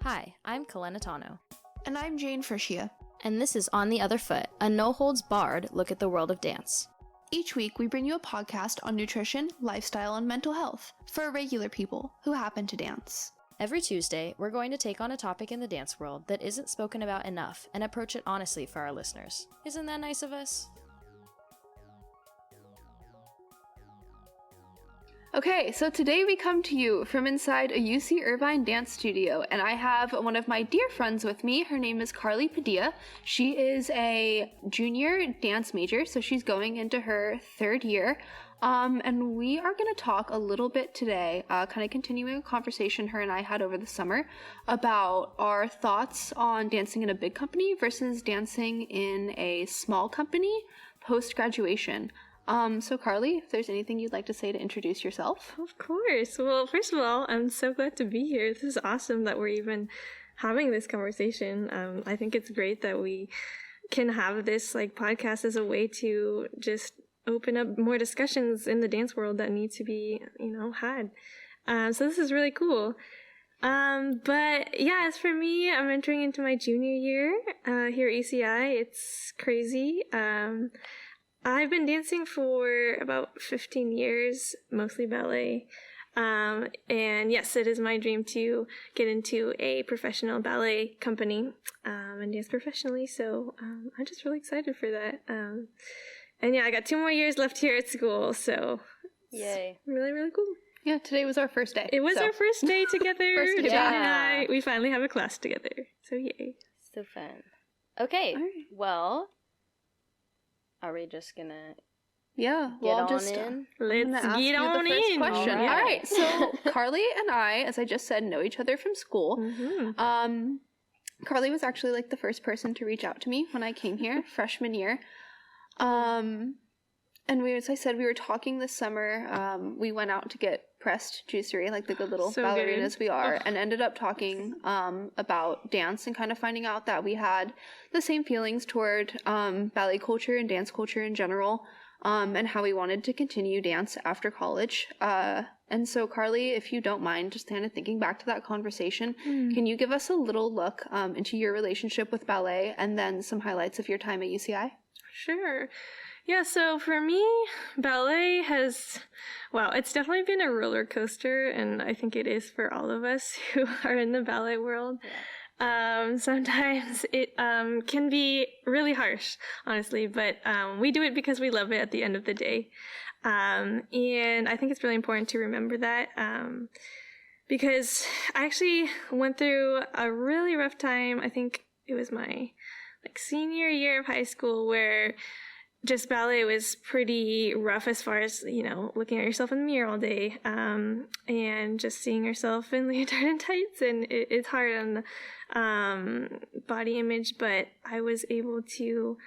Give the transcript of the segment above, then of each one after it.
Hi, I'm Kalena. And I'm Jayne Frischia. And this is On the Other Foot, a no-holds-barred look at the world of dance. Each week, we bring you a podcast on nutrition, lifestyle, and mental health for regular people who happen to dance. Every Tuesday, we're going to take on a topic in the dance world that isn't spoken about enough and approach it honestly for our listeners. Isn't that nice of us? Okay, so today we come to you from inside a UC Irvine dance studio, and I have one of my dear friends with me. Her name is Karli Padilla. She is a junior dance major, so she's going into her third year. And we are going to talk a little bit today, kind of continuing a conversation her and I had over the summer about our thoughts on dancing in a big company versus dancing in a small company post-graduation. So Karli, if there's anything you'd like to say to introduce yourself. Of course. Well, first of all, I'm so glad to be here. This is awesome that we're even having this conversation. I think it's great that we can have this podcast as a way to just open up more discussions in the dance world that need to be, had. So this is really cool. But yeah, as for me, I'm entering into my junior year, here at ECI. It's crazy. I've been dancing for about 15 years, mostly ballet. And yes, it is my dream to get into a professional ballet company, and dance professionally. So, I'm just really excited for that. And yeah, I got 2 more years left here at school. So yay. Really, really cool. Yeah, today was our first day. It was our first day together. First day Jayne back. and I, we finally have a class together. So yay. So fun. Okay, All right. well, are we just gonna Yeah, get well, on I'll just in? Let's ask get you on the first in. question. All All right. right, so Karli and I, as I just said, know each other from school. Mm-hmm. Karli was actually the first person to reach out to me when I came here, freshman year. And as I said, we were talking this summer. We went out to get pressed juicery, like the good little So ballerinas good. we are, and ended up talking about dance and kind of finding out that we had the same feelings toward ballet culture and dance culture in general, and how we wanted to continue dance after college. And so, Karli, if you don't mind, just kind of thinking back to that conversation, can you give us a little look into your relationship with ballet and then some highlights of your time at UCI? Sure. Yeah, so for me, ballet it's definitely been a roller coaster, and I think it is for all of us who are in the ballet world. Yeah. Sometimes it can be really harsh, honestly, but we do it because we love it at the end of the day. And I think it's really important to remember that, because I actually went through a really rough time. I think it was my senior year of high school, where just ballet was pretty rough as far as, looking at yourself in the mirror all day, and just seeing yourself in leotard and tights, and it's hard on the body image, but I was able to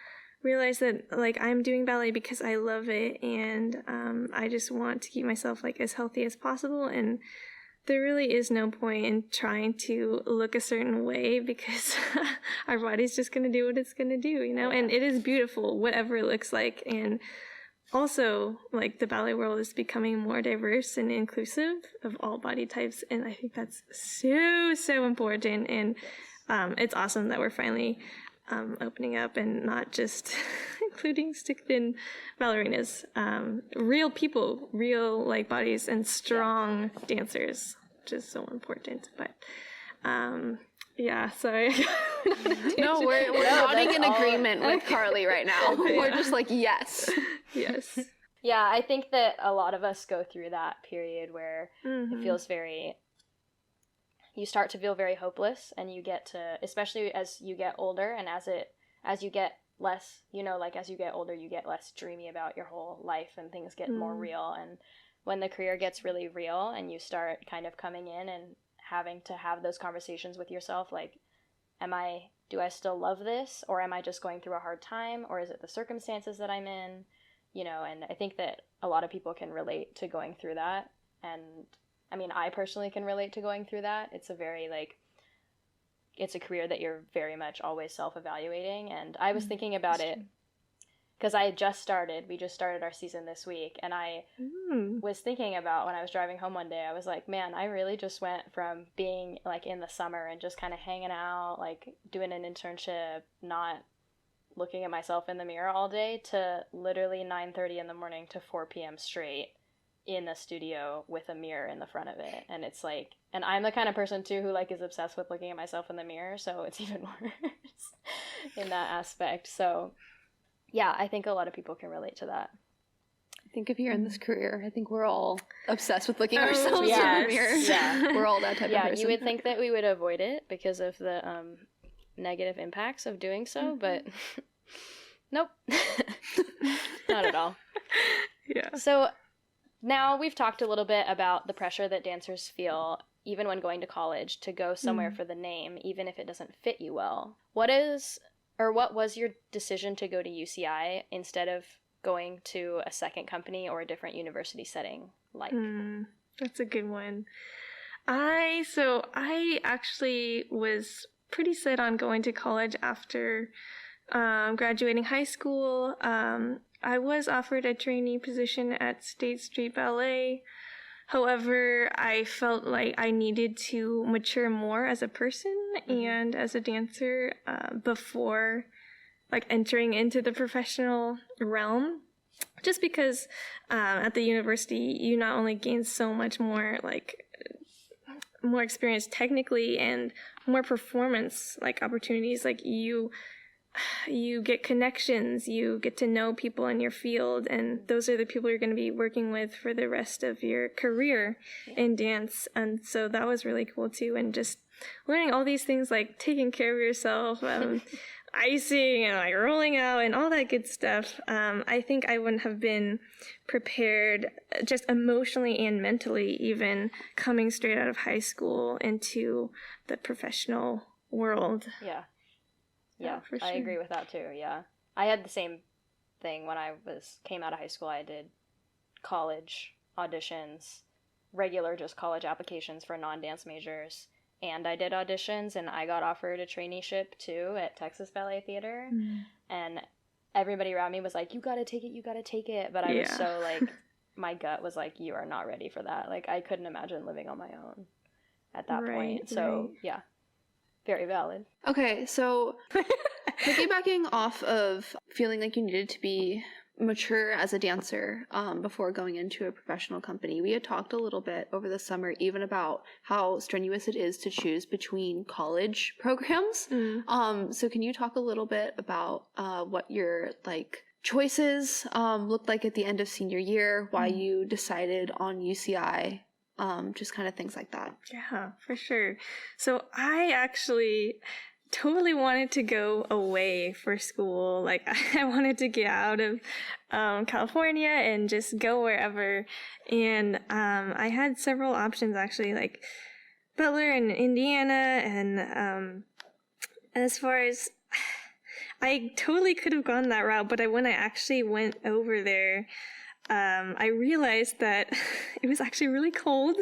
realize that, I'm doing ballet because I love it, and I just want to keep myself, as healthy as possible, and there really is no point in trying to look a certain way because our body's just going to do what it's going to do, and it is beautiful, whatever it looks like. And also, the ballet world is becoming more diverse and inclusive of all body types. And I think that's so, so important. And it's awesome that we're finally opening up and not just including stick-thin ballerinas, real people, real bodies, and strong dancers, which is so important. But yeah, sorry. No, we're nodding in agreement with Karli right now. Yeah. We're just yes. Yes. Yeah, I think that a lot of us go through that period where it feels you start to feel very hopeless, and you get to, especially as you get older, and as you get less, as you get older, you get less dreamy about your whole life, and things get more real. And when the career gets really real and you start kind of coming in and having to have those conversations with yourself, do I still love this, or am I just going through a hard time, or is it the circumstances that I'm in? And I think that a lot of people can relate to going through that. And I personally can relate to going through that. It's a very, it's a career that you're very much always self-evaluating. And I was thinking about it because we just started our season this week, and I was thinking about when I was driving home one day, I was like, man, I really just went from being like in the summer and just kind of hanging out, like doing an internship, not looking at myself in the mirror all day, to literally 9:30 in the morning to 4 p.m. straight in the studio with a mirror in the front of it. And it's like, and I'm the kind of person too who like is obsessed with looking at myself in the mirror, so it's even worse in that aspect. So yeah, I think a lot of people can relate to that. I think if you're in this career, I think we're all obsessed with looking at ourselves in the mirror. Yeah. We're all that type of person. Yeah, you would think that we would avoid it because of the negative impacts of doing so, but nope. Not at all. Yeah. So now we've talked a little bit about the pressure that dancers feel even when going to college to go somewhere for the name, even if it doesn't fit you well. What was your decision to go to UCI instead of going to a second company or a different university setting like? That's a good one. I actually was pretty set on going to college after graduating high school. I was offered a trainee position at State Street Ballet. However, I felt like I needed to mature more as a person and as a dancer before like entering into the professional realm. Just because at the university, you not only gain so much more more experience technically and more performance like opportunities, like you get connections, you get to know people in your field, and those are the people you're going to be working with for the rest of your career in dance. And so that was really cool too, and just learning all these things like taking care of yourself, icing and like rolling out and all that good stuff. I think I wouldn't have been prepared just emotionally and mentally, even coming straight out of high school into the professional world. Yeah, for sure. I agree with that too. Yeah, I had the same thing when I came out of high school. I did college auditions, regular just college applications for non-dance majors, and I did auditions, and I got offered a traineeship too at Texas Ballet Theater, and everybody around me was like, "You gotta take it," but I was so like, my gut was like, "You are not ready for that." Like I couldn't imagine living on my own at that point. So yeah. Very valid. Okay, so piggybacking off of feeling like you needed to be mature as a dancer before going into a professional company, we had talked a little bit over the summer even about how strenuous it is to choose between college programs. So can you talk a little bit about what your like choices looked like at the end of senior year, why you decided on UCI? Just kind of things like that. Yeah, for sure. So I actually totally wanted to go away for school. Like I wanted to get out of California and just go wherever. And I had several options actually, like Butler and Indiana. And as far as I totally could have gone that route, but when I actually went over there, I realized that it was actually really cold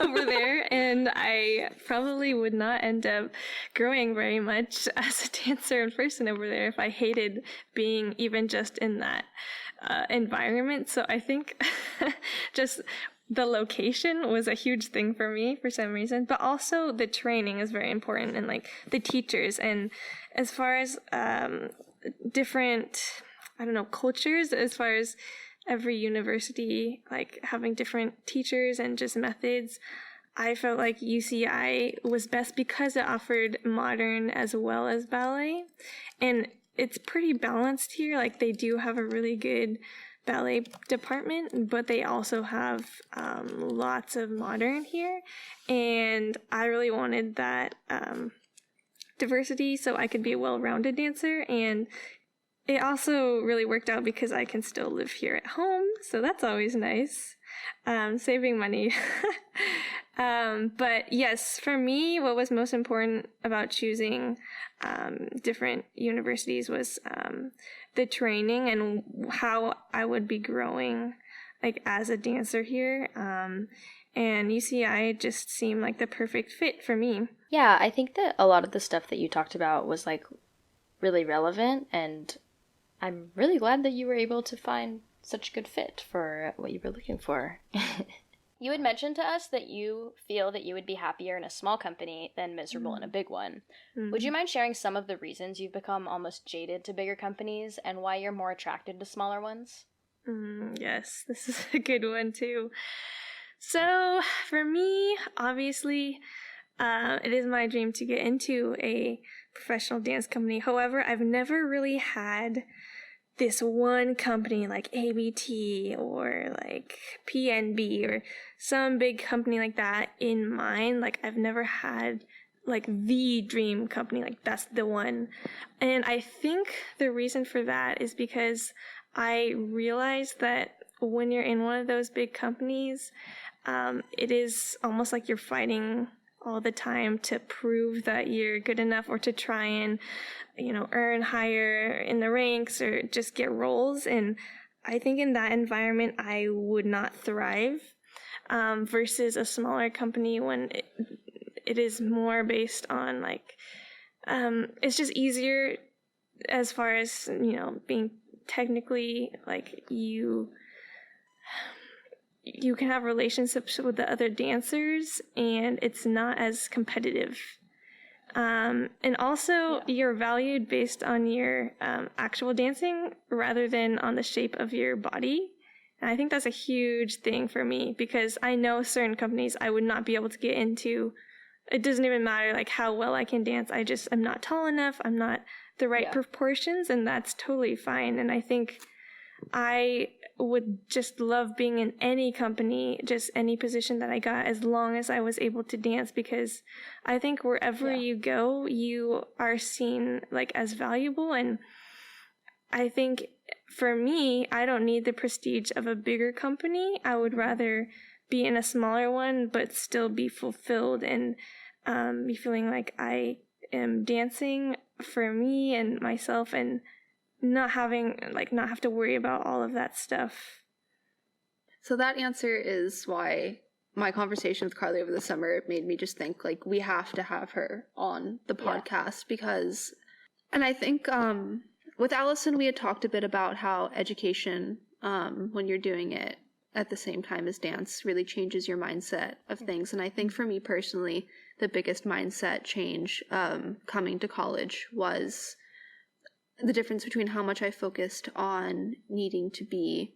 over there, and I probably would not end up growing very much as a dancer in person over there if I hated being even just in that environment. So I think just the location was a huge thing for me for some reason, but also the training is very important, and like the teachers, and as far as different, I don't know, cultures, as far as every university, like having different teachers and just methods, I felt like UCI was best because it offered modern as well as ballet. And it's pretty balanced here. Like they do have a really good ballet department, but they also have lots of modern here. And I really wanted that diversity so I could be a well-rounded dancer. And it also really worked out because I can still live here at home, so that's always nice. Saving money. But yes, for me, what was most important about choosing different universities was the training and how I would be growing like as a dancer here. And UCI just seemed like the perfect fit for me. Yeah, I think that a lot of the stuff that you talked about was like really relevant, and I'm really glad that you were able to find such a good fit for what you were looking for. You had mentioned to us that you feel that you would be happier in a small company than miserable in a big one. Mm-hmm. Would you mind sharing some of the reasons you've become almost jaded to bigger companies and why you're more attracted to smaller ones? Yes, this is a good one too. So for me, obviously, it is my dream to get into a professional dance company. However, I've never really had this one company like ABT or like PNB or some big company like that in mind. Like I've never had like the dream company, like that's the one. And I think the reason for that is because I realized that when you're in one of those big companies, it is almost like you're fighting all the time to prove that you're good enough or to try and, earn higher in the ranks or just get roles. And I think in that environment, I would not thrive versus a smaller company when it is more based on it's just easier as far as, being technically you can have relationships with the other dancers and it's not as competitive. And also you're valued based on your actual dancing rather than on the shape of your body. And I think that's a huge thing for me because I know certain companies I would not be able to get into. It doesn't even matter how well I can dance. I'm not tall enough. I'm not the right proportions, and that's totally fine. And I think I would just love being in any company, just any position that I got, as long as I was able to dance, because I think wherever you go, you are seen as valuable. And I think for me, I don't need the prestige of a bigger company. I would rather be in a smaller one, but still be fulfilled and be feeling like I am dancing for me and myself and not have to worry about all of that stuff. So that answer is why my conversation with Karli over the summer made me just think we have to have her on the podcast because, and I think with Allison we had talked a bit about how education when you're doing it at the same time as dance really changes your mindset of things. And I think for me personally, the biggest mindset change coming to college was the difference between how much I focused on needing to be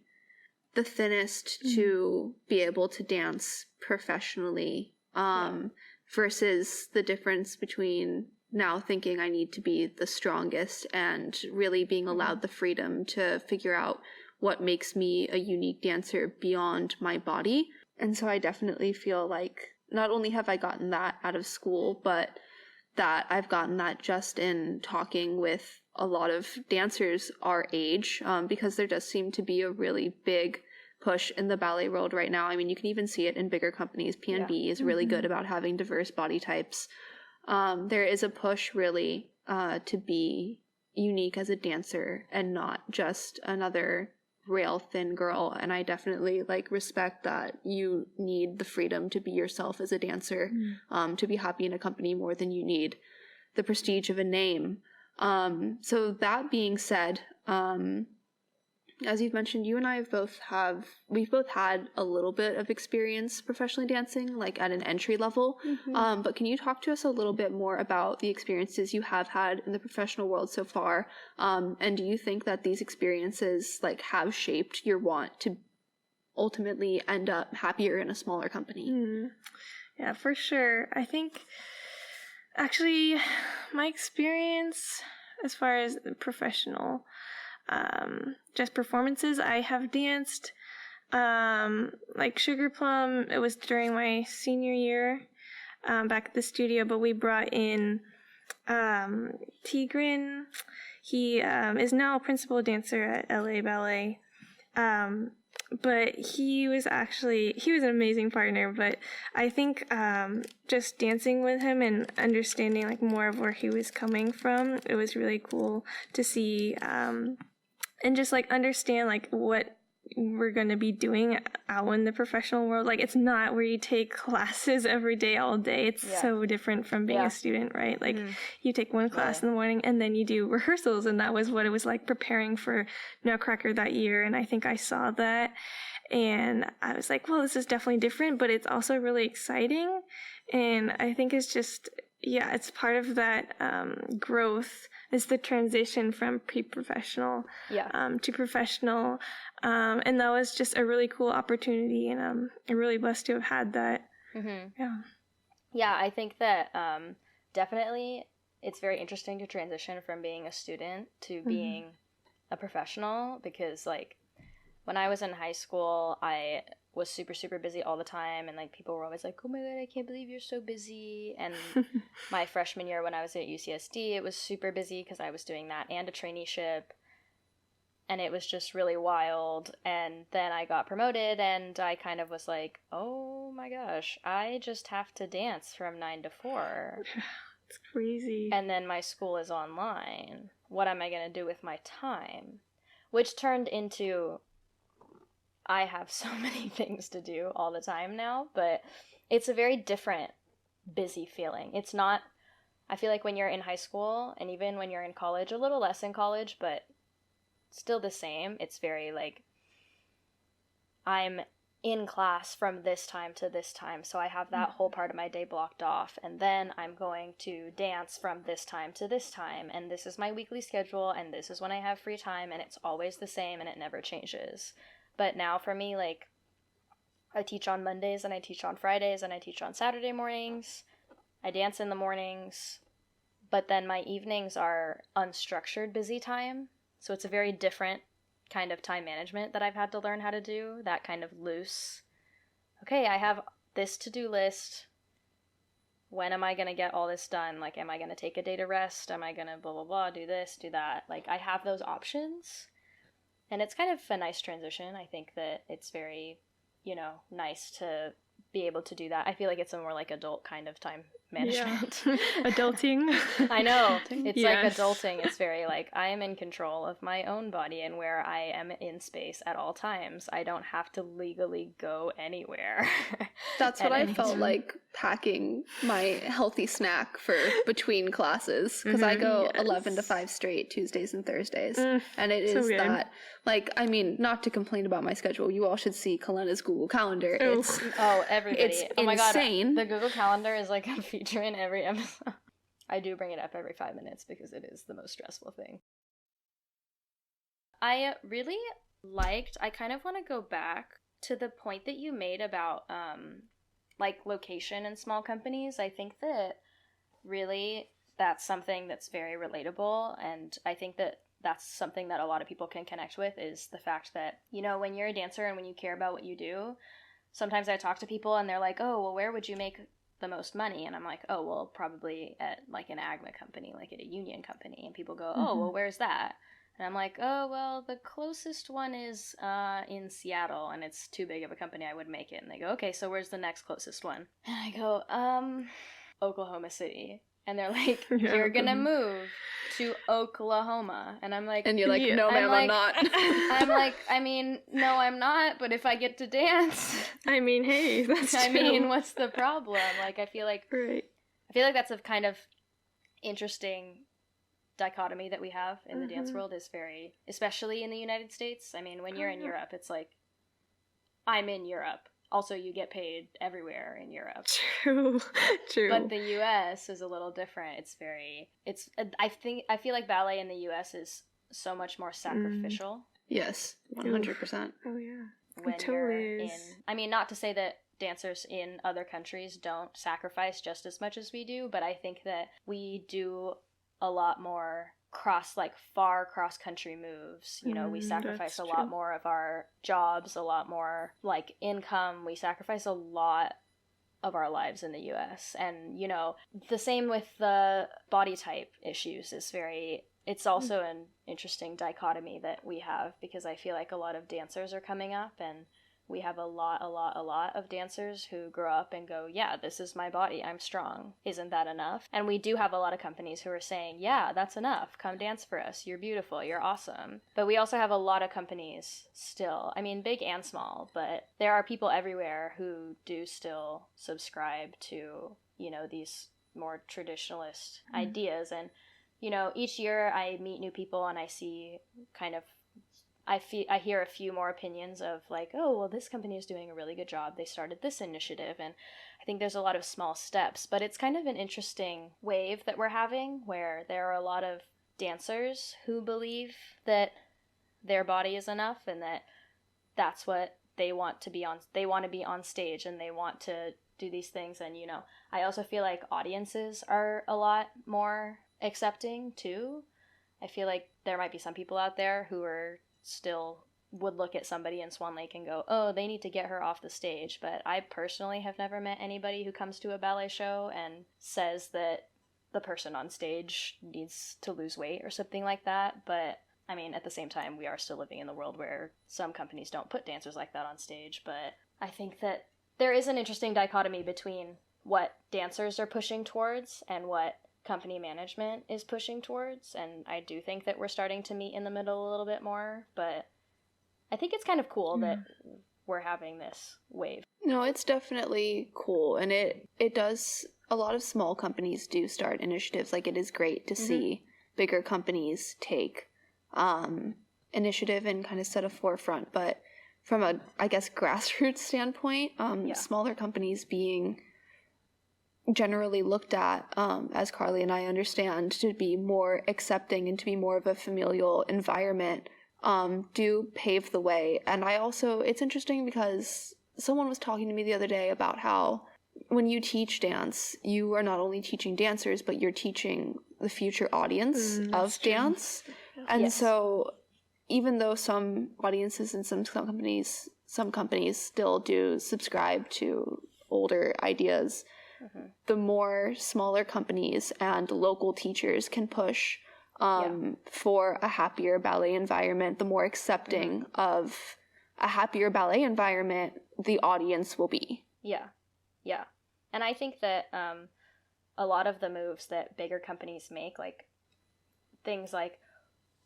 the thinnest to be able to dance professionally versus the difference between now thinking I need to be the strongest and really being allowed the freedom to figure out what makes me a unique dancer beyond my body. And so I definitely feel like not only have I gotten that out of school, but that I've gotten that just in talking with a lot of dancers our age, because there does seem to be a really big push in the ballet world right now. I mean, you can even see it in bigger companies. PNB is really good about having diverse body types. There is a push really to be unique as a dancer and not just another rail thin girl. And I definitely respect that you need the freedom to be yourself as a dancer, to be happy in a company more than you need the prestige of a name. So that being said, as you've mentioned, you and I we've both had a little bit of experience professionally dancing, at an entry level. But can you talk to us a little bit more about the experiences you have had in the professional world so far? And do you think that these experiences have shaped your want to ultimately end up happier in a smaller company? Yeah, for sure. I think actually my experience as far as professional just performances, I have danced Sugar Plum. It was during my senior year back at the studio, but we brought in Tigran. He is now a principal dancer at LA Ballet. But he was an amazing partner, but I think just dancing with him and understanding more of where he was coming from, it was really cool to see and just understand what we're going to be doing out in the professional world. Like, it's not where you take classes every day, all day. It's so different from being a student, right? Like, you take one class in the morning and then you do rehearsals. And that was what it was like preparing for Nutcracker that year. And I think I saw that. And I was like, well, this is definitely different, but it's also really exciting. And I think it's just, it's part of that growth is the transition from pre-professional to professional. And that was just a really cool opportunity. And I'm really blessed to have had that. Mm-hmm. Yeah, I think that definitely it's very interesting to transition from being a student to being a professional, because like when I was in high school, I was super, super busy all the time, and like people were always like, oh my god, I can't believe you're so busy. And my freshman year when I was at UCSD, it was super busy because I was doing that and a traineeship, and it was just really wild. And then I got promoted, and I kind of was like, oh my gosh, I just have to dance from 9 to 4. It's crazy. And then my school is online. What am I going to do with my time? Which turned into, I have so many things to do all the time now, but it's a very different busy feeling. It's not, I feel like when you're in high school and even when you're in college, a little less in college, but still the same. It's very like, I'm in class from this time to this time, so I have that whole part of my day blocked off, and then I'm going to dance from this time to this time, and this is my weekly schedule, and this is when I have free time, and it's always the same, and it never changes. But now for me, like, I teach on Mondays, and I teach on Fridays, and I teach on Saturday mornings. I dance in the mornings, but then my evenings are unstructured busy time. So it's a very different kind of time management that I've had to learn how to do. That kind of loose, okay, I have this to-do list. When am I going to get all this done? Like, am I going to take a day to rest? Am I going to blah, blah, blah, do this, do that? Like, I have those options. And it's kind of a nice transition. I think that it's very, nice to be able to do that. I feel like it's a more like adult kind of time management. Yeah. Adulting. I know. It's like adulting. It's very like, I am in control of my own body and where I am in space at all times. I don't have to legally go anywhere. That's what I felt like packing my healthy snack for between classes, because I go 11 to 5 straight Tuesdays and Thursdays. And it is so that, like, I mean, not to complain about my schedule, you all should see Kalena's Google Calendar. It's everybody. It's oh my insane. God. The Google Calendar is like a feature in every episode. I do bring it up every 5 minutes because it is the most stressful thing. I really liked, I kind of want to go back to the point that you made about like location in small companies. I think that really that's something that's very relatable, and I think that that's something that a lot of people can connect with, is the fact that, when you're a dancer and when you care about what you do, sometimes I talk to people and they're like, oh, well, where would you make the most money? And I'm like, oh, well, probably at like an AGMA company, like at a union company. And people go, oh, well, where's that? And I'm like, oh, well, the closest one is in Seattle, and it's too big of a company, I would make it. And they go, okay, so where's the next closest one? And I go, Oklahoma City. And they're like, you're gonna move to Oklahoma. And I'm like, and you're like, no, ma'am, I'm not. I'm like, I mean, no, I'm not, but if I get to dance, I mean, hey, that's I mean, what's the problem? Like, I feel like that's a kind of interesting dichotomy that we have in the dance world, is very, especially in the United States. I mean, when you're in Europe, it's like, I'm in Europe. Also, you get paid everywhere in Europe. True. But the U.S. is a little different. I feel like ballet in the U.S. is so much more sacrificial. Yes, 100%. Oh, yeah. When you're in, I mean, not to say that dancers in other countries don't sacrifice just as much as we do, but I think that we do a lot more far cross-country moves. We sacrifice a lot more of our jobs, a lot more, like, income. We sacrifice a lot of our lives in the U.S. And, the same with the body type issues it's also an interesting dichotomy that we have, because I feel like a lot of dancers are coming up and we have a lot of dancers who grow up and go, yeah, this is my body, I'm strong. Isn't that enough? And we do have a lot of companies who are saying, yeah, that's enough. Come dance for us. You're beautiful. You're awesome. But we also have a lot of companies still, I mean, big and small, but there are people everywhere who do still subscribe to, you know, these more traditionalist ideas. And, you know, each year I meet new people and I see kind of, I hear a few more opinions of like, oh, well, this company is doing a really good job. They started this initiative. And I think there's a lot of small steps, but it's kind of an interesting wave that we're having where there are a lot of dancers who believe that their body is enough and that that's what they want to be on. They want to be on stage and they want to do these things. And, you know, I also feel like audiences are a lot more accepting too. I feel like there might be some people out there who are still would look at somebody in Swan Lake and go, oh, they need to get her off the stage. But I personally have never met anybody who comes to a ballet show and says that the person on stage needs to lose weight or something like that. But I mean, at the same time, we are still living in the world where some companies don't put dancers like that on stage. But I think that there is an interesting dichotomy between what dancers are pushing towards and what company management is pushing towards, and I do think that we're starting to meet in the middle a little bit more, but I think it's kind of cool that we're having this wave. No, it's definitely cool, and it does, a lot of small companies do start initiatives. Like, it is great to see bigger companies take initiative and kind of set a forefront, but from a, I guess, grassroots standpoint, smaller companies being generally looked at, as Karli and I understand, to be more accepting and to be more of a familial environment, do pave the way. And I also, it's interesting because someone was talking to me the other day about how when you teach dance, you are not only teaching dancers, but you're teaching the future audience of dance. And so even though some audiences and some companies still do subscribe to older ideas, the more smaller companies and local teachers can push for a happier ballet environment, the more accepting of a happier ballet environment the audience will be. Yeah. And I think that a lot of the moves that bigger companies make, like things like,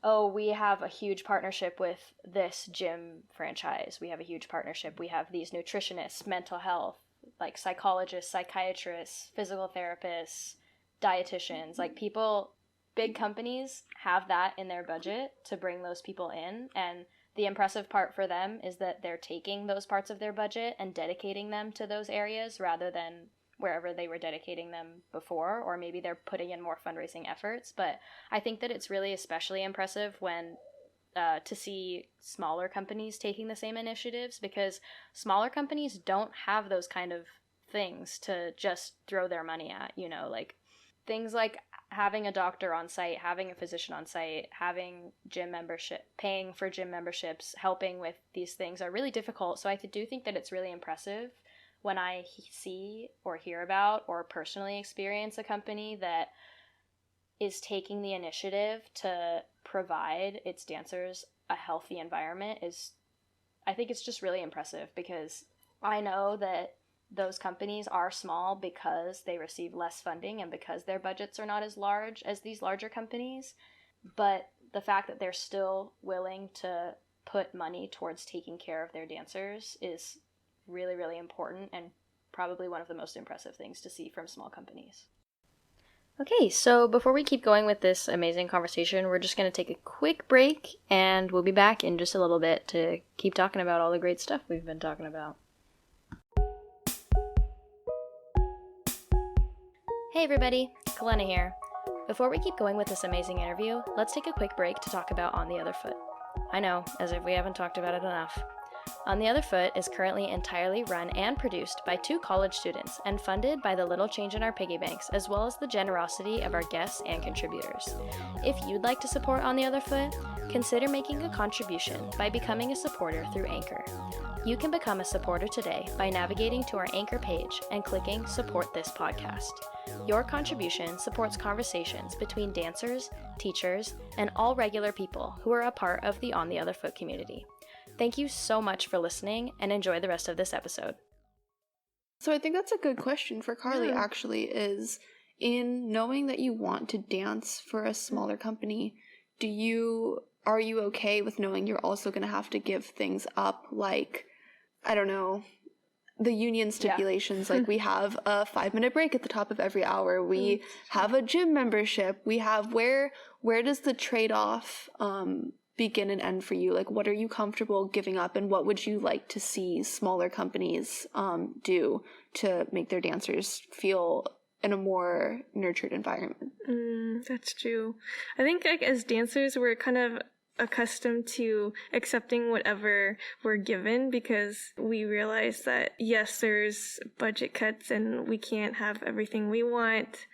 oh, we have a huge partnership with this gym franchise. We have a huge partnership. We have these nutritionists, mental health, like psychologists, psychiatrists, physical therapists, dietitians, like people, big companies have that in their budget to bring those people in. And the impressive part for them is that they're taking those parts of their budget and dedicating them to those areas rather than wherever they were dedicating them before, or maybe they're putting in more fundraising efforts. But I think that it's really especially impressive when to see smaller companies taking the same initiatives, because smaller companies don't have those kind of things to just throw their money at, you know, like things like having a doctor on site, having a physician on site, having gym membership, paying for gym memberships, helping with these things are really difficult. So I do think that it's really impressive when I see or hear about or personally experience a company that is taking the initiative to provide its dancers a healthy environment. I think it's just really impressive, because I know that those companies are small because they receive less funding and because their budgets are not as large as these larger companies. But the fact that they're still willing to put money towards taking care of their dancers is really, really important, and probably one of the most impressive things to see from small companies. Okay, so before we keep going with this amazing conversation, we're just going to take a quick break, and we'll be back in just a little bit to keep talking about all the great stuff we've been talking about. Hey everybody, Kalena here. Before we keep going with this amazing interview, let's take a quick break to talk about On the Other Foot. I know, as if we haven't talked about it enough. On the Other Foot is currently entirely run and produced by 2 college students and funded by the little change in our piggy banks, as well as the generosity of our guests and contributors. If you'd like to support On the Other Foot, consider making a contribution by becoming a supporter through Anchor. You can become a supporter today by navigating to our Anchor page and clicking Support This Podcast. Your contribution supports conversations between dancers, teachers, and all regular people who are a part of the On the Other Foot community. Thank you so much for listening, and enjoy the rest of this episode. So I think that's a good question for Karli, actually, is in knowing that you want to dance for a smaller company, are you okay with knowing you're also going to have to give things up, like, I don't know, the union stipulations, like we have a 5-minute break at the top of every hour, we have a gym membership, we have, where does the trade-off begin and end for you? Like, what are you comfortable giving up, and what would you like to see smaller companies do to make their dancers feel in a more nurtured environment? That's true. I think, like, as dancers, we're kind of accustomed to accepting whatever we're given, because we realize that, yes, there's budget cuts and we can't have everything we want,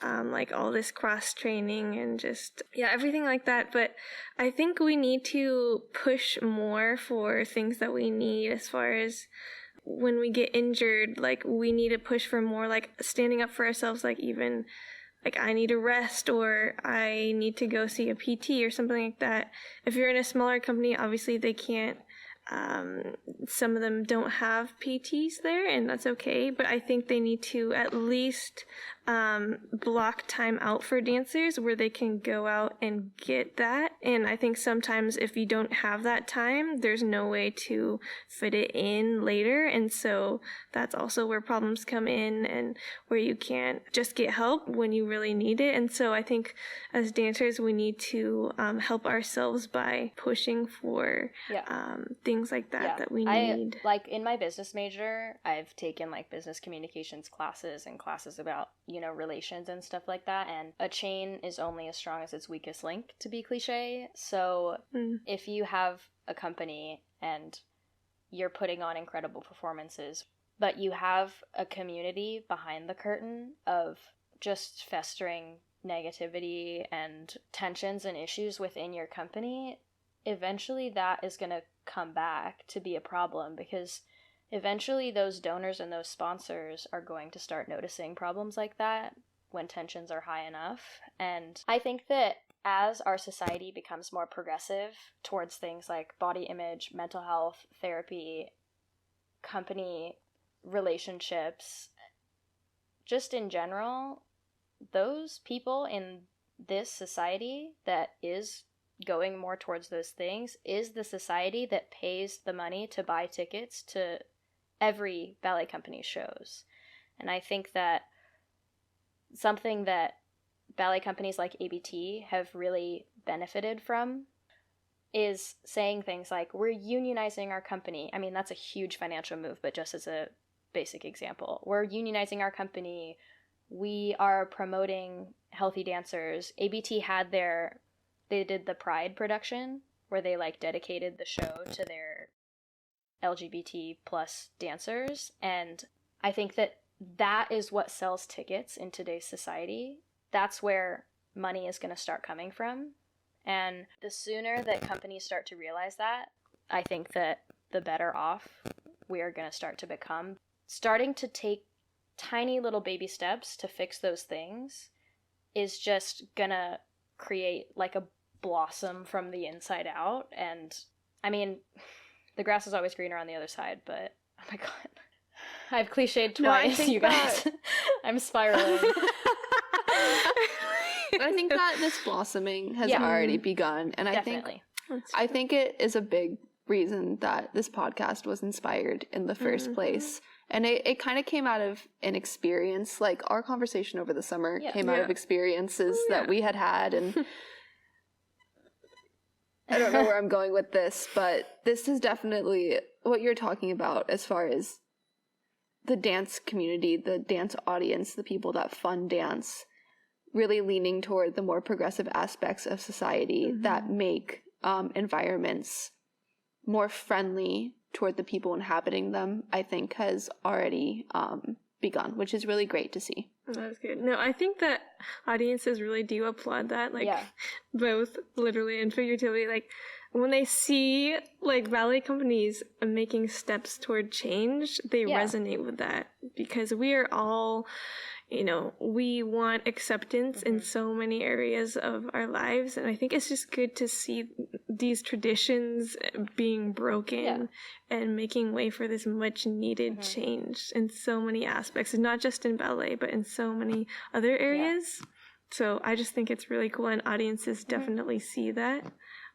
like all this cross training and just, everything like that. But I think we need to push more for things that we need, as far as when we get injured, like we need to push for more, like standing up for ourselves, like even like I need a rest, or I need to go see a PT or something like that. If you're in a smaller company, obviously they can't, some of them don't have PTs there, and that's okay, but I think they need to at least block time out for dancers where they can go out and get that. And I think sometimes if you don't have that time, there's no way to fit it in later, and so that's also where problems come in, and where you can't just get help when you really need it. And so I think as dancers, we need to help ourselves by pushing for things like that that we need. Like in my business major, I've taken like business communications classes and classes about, relations and stuff like that. And a chain is only as strong as its weakest link, to be cliche. So if you have a company and you're putting on incredible performances, but you have a community behind the curtain of just festering negativity and tensions and issues within your company, eventually that is going to come back to be a problem, because eventually those donors and those sponsors are going to start noticing problems like that when tensions are high enough. And I think that as our society becomes more progressive towards things like body image, mental health, therapy, company relationships, just in general, those people in this society that is going more towards those things is the society that pays the money to buy tickets to every ballet company shows. And I think that something that ballet companies like ABT have really benefited from is saying things like, we're unionizing our company. I mean, that's a huge financial move, but just as a basic example, we're unionizing our company. We are promoting healthy dancers. ABT they did the Pride production where they like dedicated the show to their LGBT plus dancers. And I think that is what sells tickets in today's society. That's where money is going to start coming from. And the sooner that companies start to realize that, I think that the better off we are going to start to become. Starting to take tiny little baby steps to fix those things is just going to create like a blossom from the inside out. And I mean, the grass is always greener on the other side, but oh my god, I've cliched twice, you guys. I'm spiraling. I think that this blossoming has already begun, and I think it is a big reason that this podcast was inspired in the first place. And it kind of came out of an experience, like our conversation over the summer came out of experiences that we had, and I don't know where I'm going with this, but this is definitely what you're talking about as far as the dance community, the dance audience, the people that fund dance, really leaning toward the more progressive aspects of society that make environments more friendly toward the people inhabiting them, I think has already begun, which is really great to see. That's good. No, I think that audiences really do applaud that, like both literally and figuratively. Like when they see like ballet companies making steps toward change, they resonate with that, because we are all, we want acceptance in so many areas of our lives. And I think it's just good to see these traditions being broken and making way for this much needed change in so many aspects, and not just in ballet, but in so many other areas. Yeah. So I just think it's really cool, and audiences definitely see that.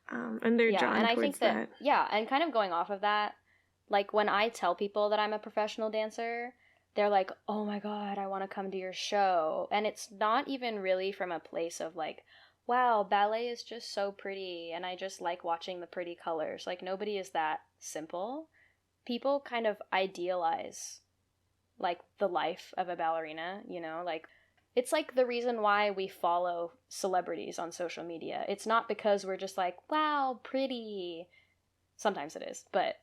And they're drawn and towards I think that. Yeah, and kind of going off of that, like when I tell people that I'm a professional dancer, they're like, oh my God, I want to come to your show. And it's not even really from a place of like, wow, ballet is just so pretty and I just like watching the pretty colors. Like, nobody is that simple. People kind of idealize like the life of a ballerina, like it's like the reason why we follow celebrities on social media. It's not because we're just like, wow, pretty. Sometimes it is, but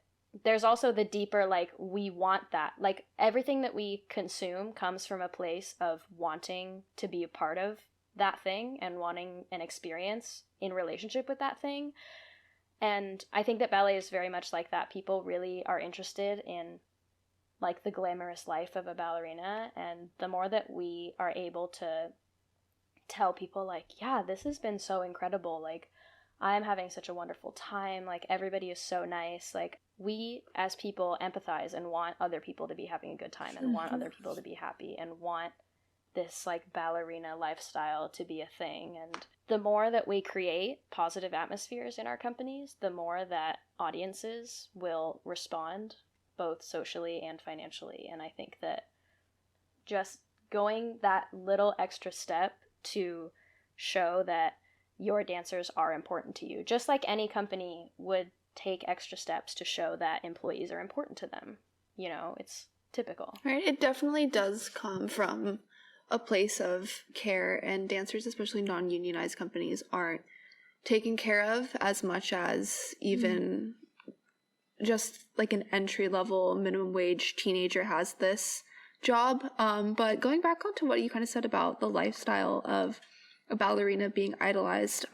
there's also the deeper, like, we want that. Like, everything that we consume comes from a place of wanting to be a part of that thing and wanting an experience in relationship with that thing. And I think that ballet is very much like that. People really are interested in, like, the glamorous life of a ballerina. And the more that we are able to tell people, like, yeah, this has been so incredible. Like, I'm having such a wonderful time. Like, everybody is so nice. Like, we as people empathize and want other people to be having a good time and want other people to be happy and want this like ballerina lifestyle to be a thing. And the more that we create positive atmospheres in our companies, the more that audiences will respond both socially and financially. And I think that just going that little extra step to show that your dancers are important to you, just like any company would take extra steps to show that employees are important to them. It's typical. Right. It definitely does come from a place of care, and dancers, especially non-unionized companies, aren't taken care of as much as even just like an entry-level minimum wage teenager has this job. But going back onto what you kind of said about the lifestyle of a ballerina being idolized,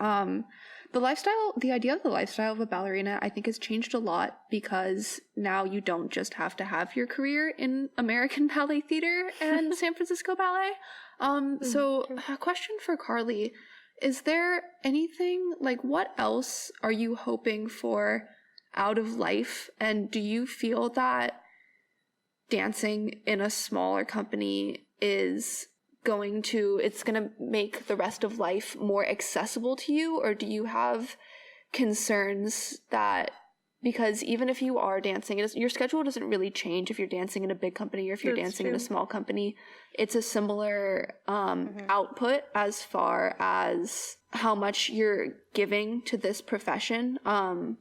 the idea of the lifestyle of a ballerina, I think, has changed a lot, because now you don't just have to have your career in American Ballet Theater and San Francisco Ballet. So a question for Karli, is there anything, like, what else are you hoping for out of life? And do you feel that dancing in a smaller company is going to make the rest of life more accessible to you? Or do you have concerns that, because even if you are dancing, your schedule doesn't really change if you're dancing in a big company or if you're dancing in a small company. It's a similar output as far as how much you're giving to this profession.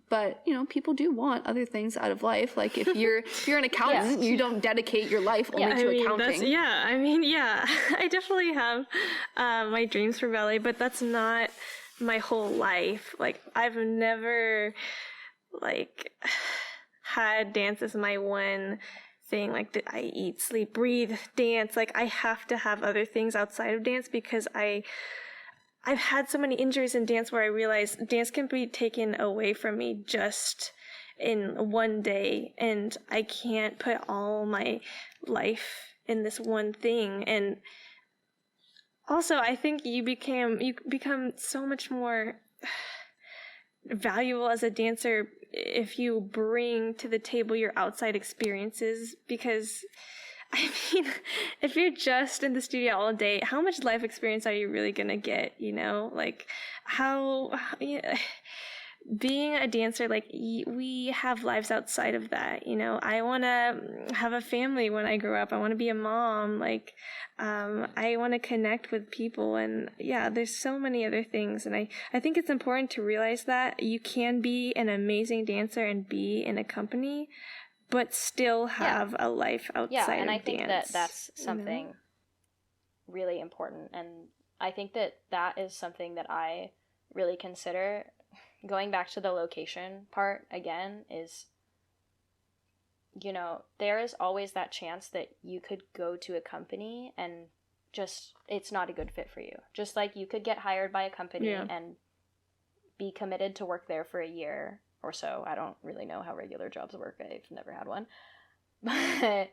But people do want other things out of life. Like, if you're an accountant, you don't dedicate your life only to accounting. I definitely have my dreams for ballet, but that's not my whole life. Like, I've never had dance as my one thing. Like, that I eat, sleep, breathe, dance. Like, I have to have other things outside of dance, because I've had so many injuries in dance where I realized dance can be taken away from me just in one day, and I can't put all my life in this one thing. And also, I think you become so much more valuable as a dancer if you bring to the table your outside experiences, because I mean, if you're just in the studio all day, how much life experience are you really gonna get? Like, being a dancer, like, we have lives outside of that. I want to have a family when I grow up. I want to be a mom. Like, I want to connect with people, and there's so many other things. And I think it's important to realize that you can be an amazing dancer and be in a company, but still have a life outside of dance. Yeah, and I think that that's something really important. And I think that is something that I really consider. Going back to the location part again, is, there is always that chance that you could go to a company and just, it's not a good fit for you. Just like you could get hired by a company and be committed to work there for a year or so. I don't really know how regular jobs work. I've never had one. But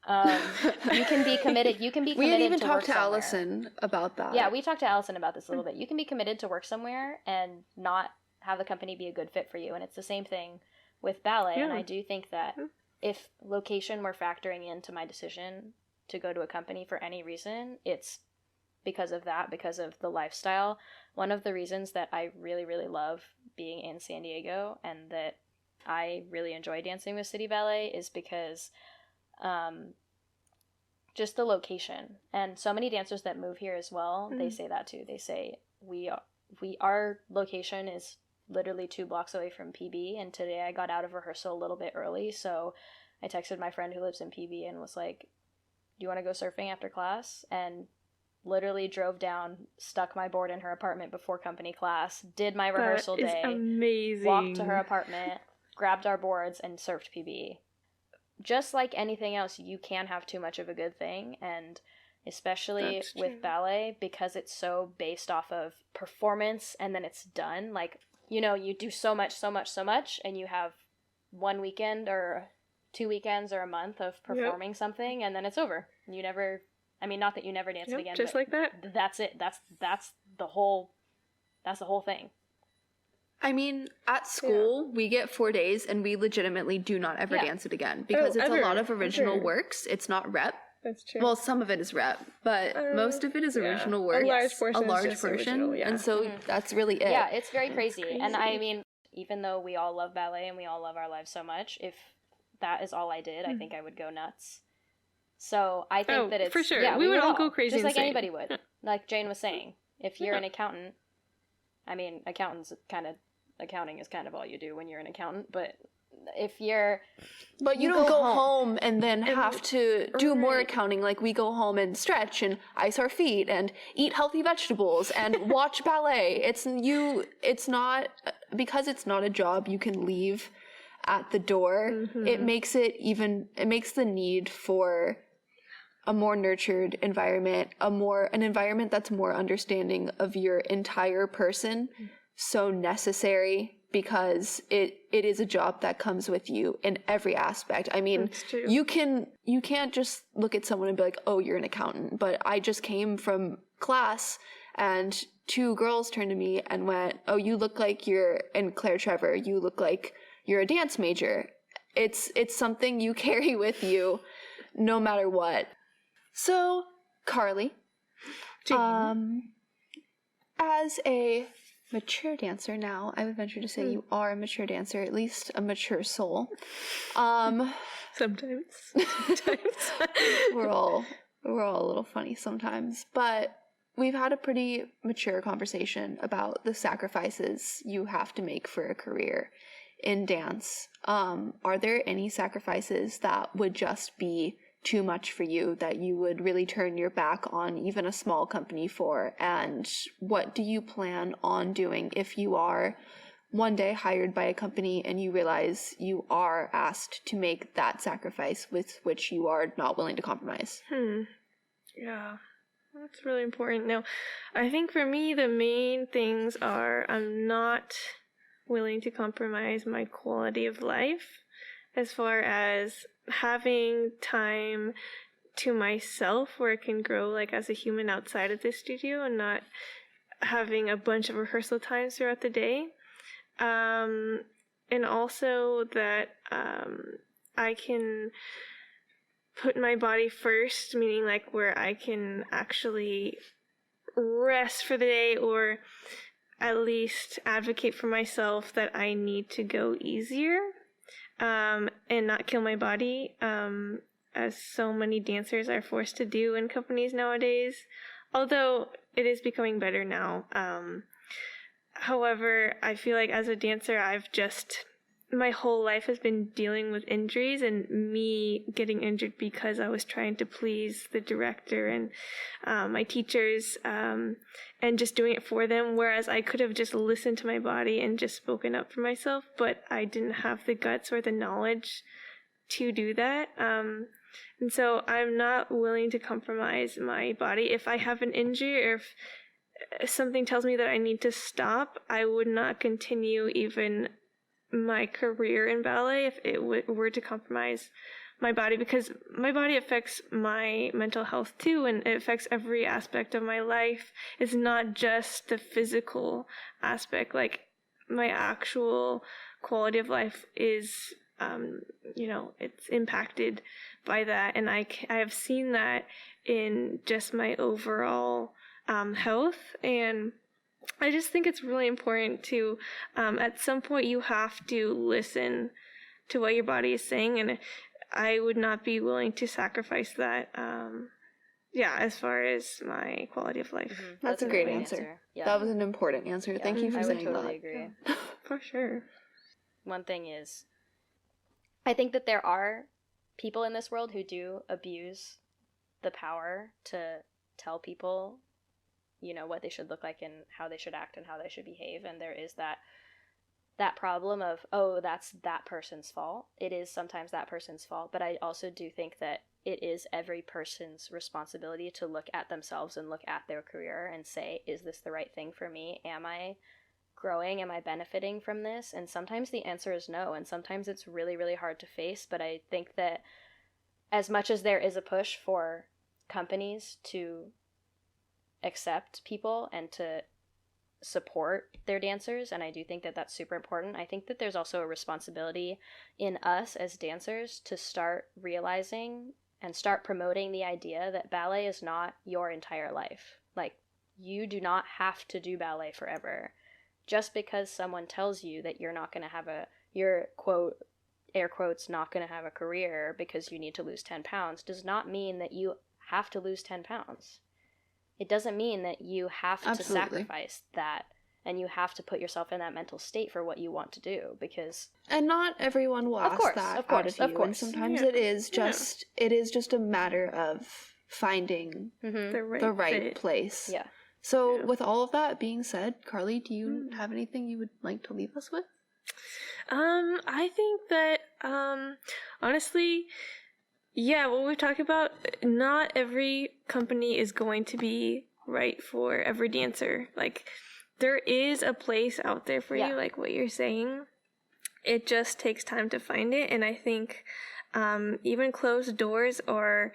You can be committed. You can be committed. We had even to talked to somewhere. Allison about that. Yeah, we talked to Allison about this a little bit. You can be committed to work somewhere and not have the company be a good fit for you, and it's the same thing with ballet. And I do think that if location were factoring into my decision to go to a company for any reason, it's because of that, because of the lifestyle. One of the reasons that I really, really love being in San Diego and that I really enjoy dancing with City Ballet is because just the location. And so many dancers that move here as well, they say that too. They say our location is literally 2 blocks away from PB, and today I got out of rehearsal a little bit early, so I texted my friend who lives in PB and was like, do you want to go surfing after class? And literally drove down, stuck my board in her apartment before company class, did my rehearsal day, amazing. Walked to her apartment, grabbed our boards, and surfed PB. Just like anything else, you can have too much of a good thing, and especially with ballet, because it's so based off of performance and then it's done. Like, you know, you do so much, and you have 1 weekend or 2 weekends or a month of performing something, and then it's over. You never, I mean, not that you never dance it again, just but like that. That's it. That's the whole thing. I mean, at school, we get 4 days, and we legitimately do not ever dance it again, because it's a lot of original works. It's not rep. That's true. Well, some of it is rep, but most of it is original work. A large portion. Original, and so that's really it. Yeah, it's very crazy. And I mean, even though we all love ballet and we all love our lives so much, if that is all I did, I think I would go nuts. So I think that it's... for sure. Yeah, we would all go crazy just like insane. Anybody would. Like Jayne was saying. If you're an accountant, I mean, accounting is kind of all you do when you're an accountant, but if you're... But you don't go home and then have to do more accounting. Like, we go home and stretch and ice our feet and eat healthy vegetables and watch ballet. It's not... Because it's not a job you can leave at the door, it makes the need for a more nurtured environment, an environment that's more understanding of your entire person, so necessary, because it is a job that comes with you in every aspect. I mean, you can't just look at someone and be like, oh, you're an accountant. But I just came from class and 2 girls turned to me and went, oh, you look like and Claire Trevor, you look like you're a dance major. It's something you carry with you no matter what. So, Karli, as a mature dancer now, I would venture to say you are a mature dancer, at least a mature soul. Sometimes. We're all a little funny sometimes, but we've had a pretty mature conversation about the sacrifices you have to make for a career in dance. Are there any sacrifices that would just be too much for you, that you would really turn your back on even a small company for? And what do you plan on doing if you are one day hired by a company and you realize you are asked to make that sacrifice with which you are not willing to compromise? Yeah, that's really important. No, I think for me the main things are I'm not willing to compromise my quality of life, as far as having time to myself where I can grow like as a human outside of the studio and not having a bunch of rehearsal times throughout the day. And also that I can put my body first, meaning like where I can actually rest for the day, or at least advocate for myself that I need to go easier. And not kill my body, as so many dancers are forced to do in companies nowadays, although it is becoming better now. However, I feel like as a dancer, my whole life has been dealing with injuries, and me getting injured because I was trying to please the director and my teachers, and just doing it for them, whereas I could have just listened to my body and just spoken up for myself, but I didn't have the guts or the knowledge to do that. And so I'm not willing to compromise my body. If I have an injury, or if something tells me that I need to stop, I would not continue even my career in ballet if it were to compromise my body, because my body affects my mental health too, and it affects every aspect of my life. It's not just the physical aspect. Like, my actual quality of life is, it's impacted by that, and I have seen that in just my overall health. And I just think it's really important to, at some point, you have to listen to what your body is saying, and I would not be willing to sacrifice that, as far as my quality of life. Mm-hmm. That's a great answer. Yeah. That was an important answer. Thank you for saying that. I would totally agree. Yeah. For sure. One thing is, I think that there are people in this world who do abuse the power to tell people, what they should look like and how they should act and how they should behave. And there is that problem of, oh, that's that person's fault. It is sometimes that person's fault. But I also do think that it is every person's responsibility to look at themselves and look at their career and say, is this the right thing for me? Am I growing? Am I benefiting from this? And sometimes the answer is no. And sometimes it's really, really hard to face. But I think that as much as there is a push for companies to accept people and to support their dancers, and I do think that that's super important, I think that there's also a responsibility in us as dancers to start realizing and start promoting the idea that ballet is not your entire life. Like, you do not have to do ballet forever. Just because someone tells you that you're not going to have you're, quote, air quotes, not going to have a career because you need to lose 10 pounds does not mean that you have to lose 10 pounds. It doesn't mean that you have to sacrifice that and you have to put yourself in that mental state for what you want to do, because... And not everyone will ask that out of you, and sometimes it is just a matter of finding the right place. Yeah. So with all of that being said, Karli, do you have anything you would like to leave us with? I think that, honestly... Yeah, what we've talked about, not every company is going to be right for every dancer. Like, there is a place out there for you, like what you're saying. It just takes time to find it, and I think even closed doors are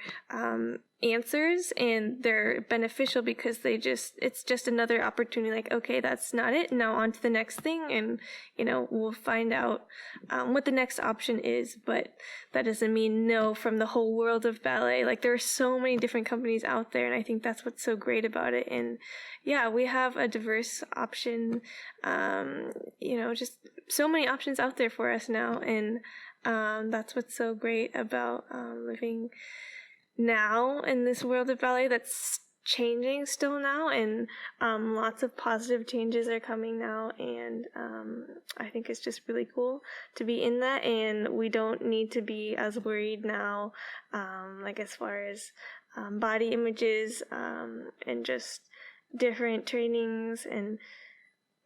answers, and they're beneficial because it's just another opportunity. Like, okay, that's not it, now on to the next thing, and we'll find out what the next option is. But that doesn't mean no from the whole world of ballet. Like, there are so many different companies out there, and I think that's what's so great about it. And yeah, we have a diverse option, just so many options out there for us now, and that's what's so great about living now in this world of ballet that's changing still now, and lots of positive changes are coming now, and I think it's just really cool to be in that, and we don't need to be as worried now, like as far as body images and just different trainings and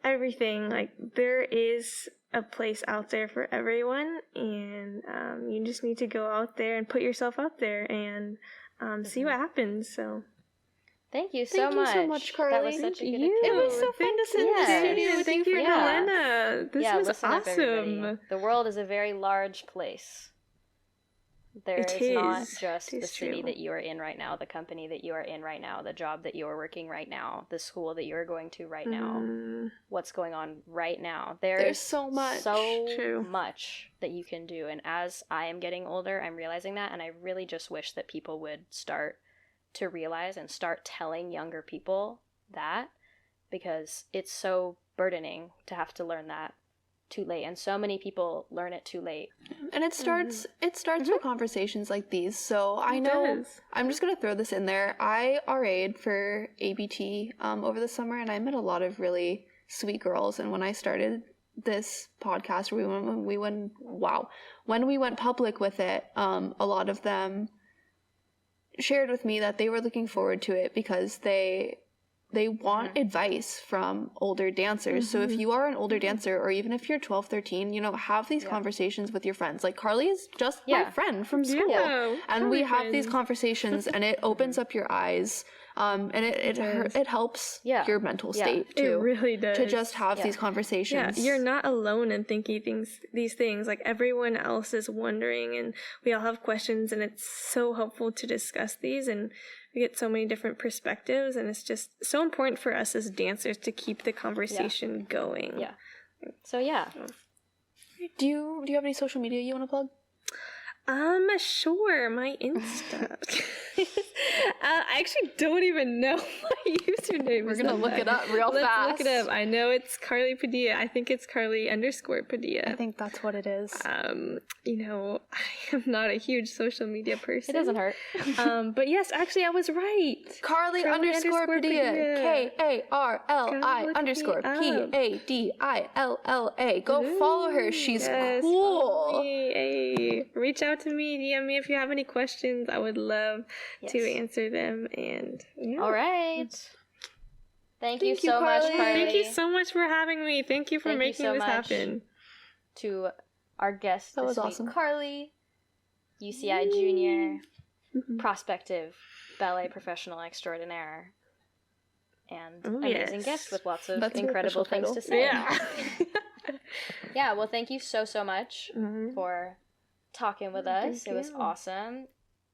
everything. Like, there is a place out there for everyone, and you just need to go out there and put yourself out there and see what happens. So thank you so much, Karli. That was such a good It was so fun to sit in the studio with you. Thank you, Kalena. This was awesome. The world is a very large place. There is not just the city that you are in right now, the company that you are in right now, the job that you are working right now, the school that you are going to right now, what's going on right now. There's so much. So much that you can do. And as I am getting older, I'm realizing that, and I really just wish that people would start to realize and start telling younger people that, because it's so burdening to have to learn that too late, and so many people learn it too late. And it starts with conversations like these. So I know I'm just gonna throw this in there. I RA'd for ABT over the summer, and I met a lot of really sweet girls. And when I started this podcast, when we went public with it, a lot of them shared with me that they were looking forward to it because they want advice from older dancers. So if you are an older dancer, or even if you're 12, 13, have these conversations with your friends. Like, Karli is just my friend from school. And we have these conversations, and it opens up your eyes And it helps your mental state too. It really does. To just have these conversations. Yeah, you're not alone in thinking these things. Like, everyone else is wondering, and we all have questions, and it's so helpful to discuss these, and we get so many different perspectives, and it's just so important for us as dancers to keep the conversation going. Yeah. So yeah. Do you have any social media you want to plug? Sure, my Insta. I actually don't even know my username. We're gonna look it up real fast. Let's look it up. I know it's Karli Padilla. I think it's Karli_Padilla. I think that's what it is. You know, I am not a huge social media person. It doesn't hurt. But yes, actually I was right. Karli_Padilla. KARLI_PADILLA. Go follow her. She's cool. Hey, reach out to me, DM me if you have any questions. I would love to answer them. And all right. Thank you so much, Karli. Thank you so much for having me. Thank you for making this happen. To our guest that was this awesome. week, Karli, UCI junior, prospective ballet professional extraordinaire, and amazing guest with lots of incredible things to say. Yeah. Yeah, well, thank you so much for talking with us. It was awesome.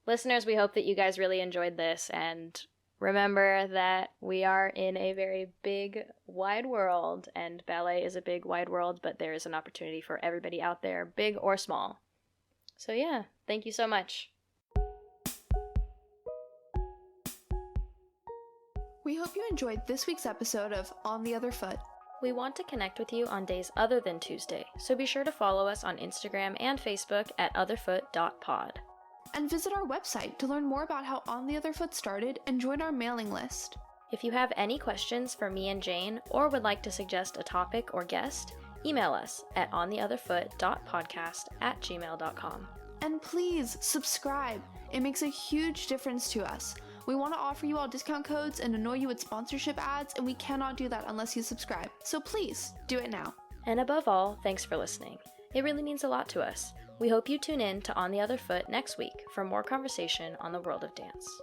Listeners, we hope that you guys really enjoyed this, and remember that we are in a very big, wide world, and ballet is a big, wide world, but there is an opportunity for everybody out there, big or small. So yeah, thank you so much. We hope you enjoyed this week's episode of On the Other Foot. We want to connect with you on days other than Tuesday, so be sure to follow us on Instagram and Facebook at otherfoot.pod. And visit our website to learn more about how On the Other Foot started and join our mailing list. If you have any questions for me and Jane, or would like to suggest a topic or guest, email us at ontheotherfoot.podcast@gmail.com. And please subscribe. It makes a huge difference to us. We want to offer you all discount codes and annoy you with sponsorship ads, and we cannot do that unless you subscribe. So please, do it now. And above all, thanks for listening. It really means a lot to us. We hope you tune in to On the Other Foot next week for more conversation on the world of dance.